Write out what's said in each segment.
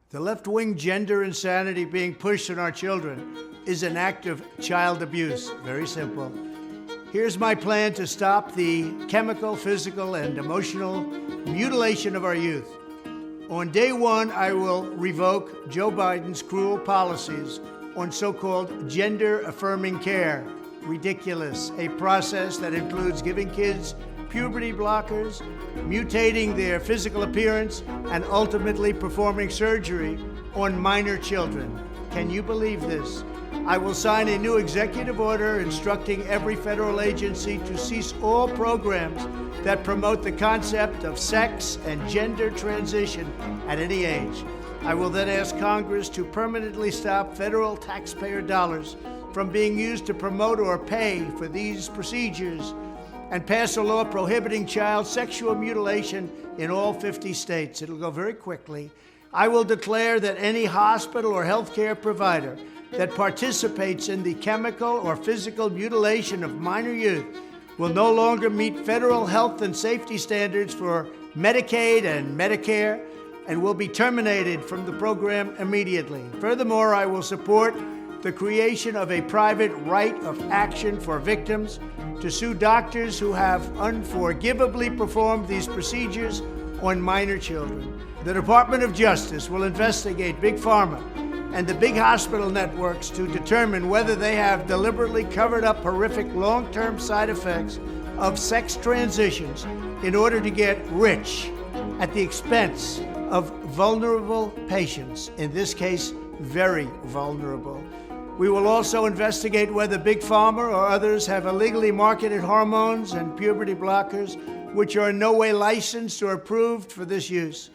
The left-wing gender insanity being pushed on our children is an act of child abuse. Very simple. Here's my plan to stop the chemical, physical, and emotional mutilation of our youth. On day one, I will revoke Joe Biden's cruel policies on so-called gender-affirming care. Ridiculous. A process that includes giving kids puberty blockers, mutating their physical appearance, and ultimately performing surgery on minor children. Can you believe this? I will sign a new executive order instructing every federal agency to cease all programs that promote the concept of sex and gender transition at any age. I will then ask Congress to permanently stop federal taxpayer dollars from being used to promote or pay for these procedures and pass a law prohibiting child sexual mutilation in all 50 states. It'll go very quickly. I will declare that any hospital or healthcare provider that participates in the chemical or physical mutilation of minor youth will no longer meet federal health and safety standards for Medicaid and Medicare and will be terminated from the program immediately. Furthermore, I will support the creation of a private right of action for victims to sue doctors who have unforgivably performed these procedures on minor children. The Department of Justice will investigate Big Pharma and the big hospital networks to determine whether they have deliberately covered up horrific long-term side effects of sex transitions in order to get rich at the expense of vulnerable patients, in this case, very vulnerable. We will also investigate whether Big Pharma or others have illegally marketed hormones and puberty blockers, which are in no way licensed or approved for this use.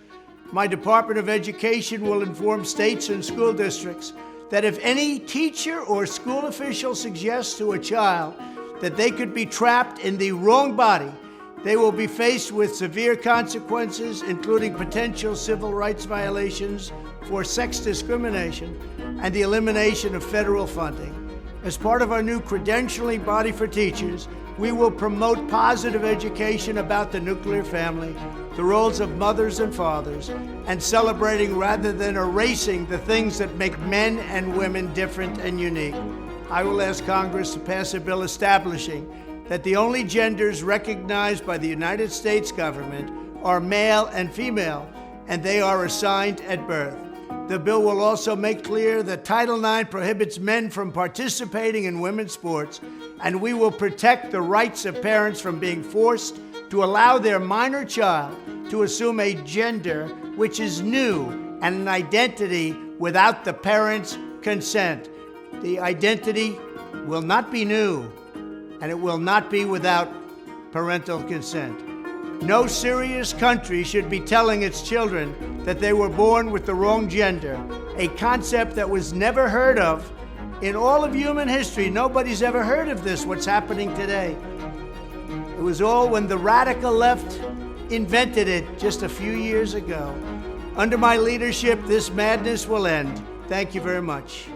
My Department of Education will inform states and school districts that if any teacher or school official suggests to a child that they could be trapped in the wrong body, they will be faced with severe consequences, including potential civil rights violations for sex discrimination and the elimination of federal funding. As part of our new credentialing body for teachers, we will promote positive education about the nuclear family, the roles of mothers and fathers, and celebrating rather than erasing the things that make men and women different and unique. I will ask Congress to pass a bill establishing that the only genders recognized by the United States government are male and female, and they are assigned at birth. The bill will also make clear that Title IX prohibits men from participating in women's sports, and we will protect the rights of parents from being forced to allow their minor child to assume a gender which is new and an identity without the parent's consent. The identity will not be new, and it will not be without parental consent. No serious country should be telling its children that they were born with the wrong gender, a concept that was never heard of in all of human history. Nobody's ever heard of this, what's happening today. It was all when the radical left invented it just a few years ago. Under my leadership, this madness will end. Thank you very much.